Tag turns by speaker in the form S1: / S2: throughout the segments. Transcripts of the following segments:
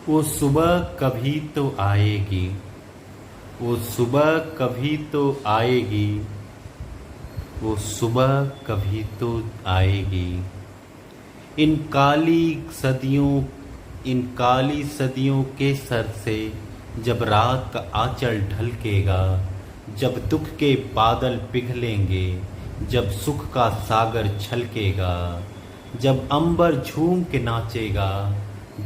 S1: वो सुबह कभी तो आएगी, वो सुबह कभी तो आएगी, वो सुबह कभी तो आएगी। इन काली सदियों इन काली सदियों के सर से जब रात का आंचल ढलकेगा, जब दुख के बादल पिघलेंगे, जब सुख का सागर छलकेगा, जब अंबर झूम के नाचेगा,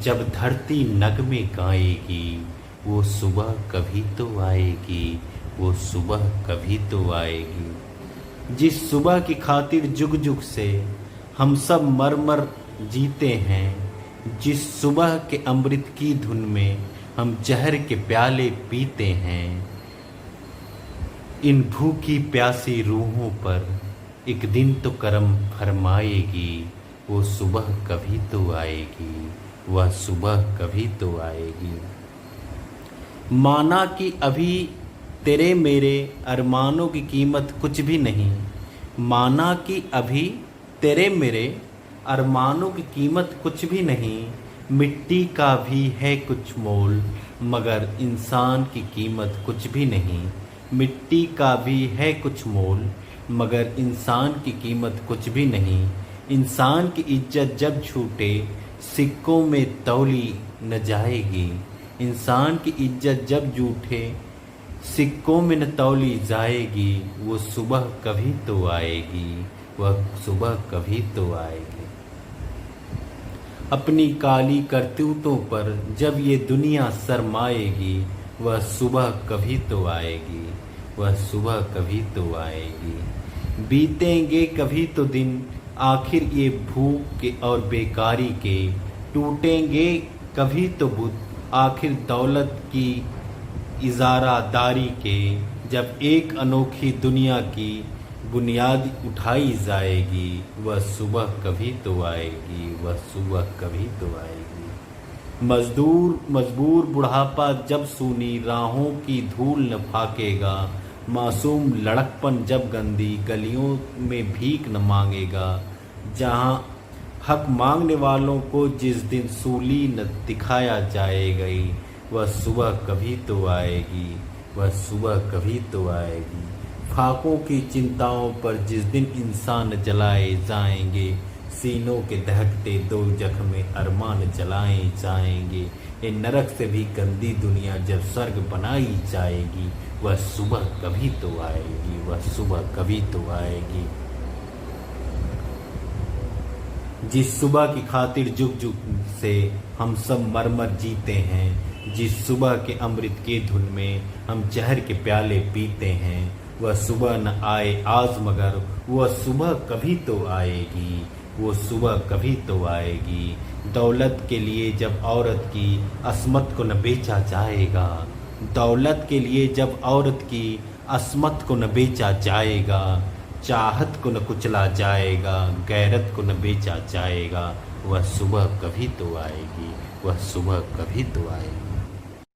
S1: जब धरती नगमे गाएगी, वो सुबह कभी तो आएगी, वो सुबह कभी तो आएगी। जिस सुबह की खातिर जुग जुग से हम सब मर मर जीते हैं, जिस सुबह के अमृत की धुन में हम जहर के प्याले पीते हैं, इन भूखी प्यासी रूहों पर एक दिन तो करम फरमाएगी, वो सुबह कभी तो आएगी, वह सुबह कभी तो आएगी। माना कि अभी तेरे मेरे अरमानों की कीमत कुछ भी नहीं, माना कि अभी तेरे मेरे अरमानों की कीमत कुछ भी नहीं, मिट्टी का भी है कुछ मोल मगर इंसान की कीमत कुछ भी नहीं, मिट्टी का भी है कुछ मोल मगर इंसान की कीमत कुछ भी नहीं। इंसान की इज्जत जब छूटे सिक्कों में तौली न जाएगी, इंसान की इज्जत जब झूठे सिक्कों में न तौली जाएगी, वो सुबह कभी तो आएगी, वह सुबह कभी तो आएगी। अपनी काली करतूतों पर जब ये दुनिया शर्माएगी, वह सुबह कभी तो आएगी, वह सुबह कभी तो आएगी। बीतेंगे कभी तो दिन आखिर ये भूख के और बेकारी के, टूटेंगे कभी तो बुत आखिर दौलत की इजारादारी के, जब एक अनोखी दुनिया की बुनियाद उठाई जाएगी, वह सुबह कभी तो आएगी, वह सुबह कभी तो आएगी। मजबूर बुढ़ापा जब सूनी राहों की धूल न फाकेगा, मासूम लड़कपन जब गंदी गलियों में भीख न मांगेगा, जहां हक मांगने वालों को जिस दिन सूली न दिखाया जाएगी, वह सुबह कभी तो आएगी, वह सुबह कभी तो आएगी। फाकों की चिंताओं पर जिस दिन इंसान जलाए जाएंगे, सीनों के दहकते दो जख्म अरमान जलाए जाएंगे, ये नरक से भी गंदी दुनिया जब स्वर्ग बनाई जाएगी, वह सुबह कभी तो आएगी, वह सुबह कभी तो आएगी। जिस सुबह की खातिर जुग जुग से हम सब मरमर जीते हैं, जिस सुबह के अमृत के धुन में हम जहर के प्याले पीते हैं, वह सुबह न आए आज मगर वह सुबह कभी तो आएगी, वो सुबह कभी तो आएगी। दौलत के लिए जब औरत की अस्मत को न बेचा जाएगा, दौलत के लिए जब औरत की अस्मत को न बेचा जाएगा, चाहत को न कुचला जाएगा, गैरत को न बेचा जाएगा, वह सुबह कभी तो आएगी, वह सुबह कभी तो आएगी।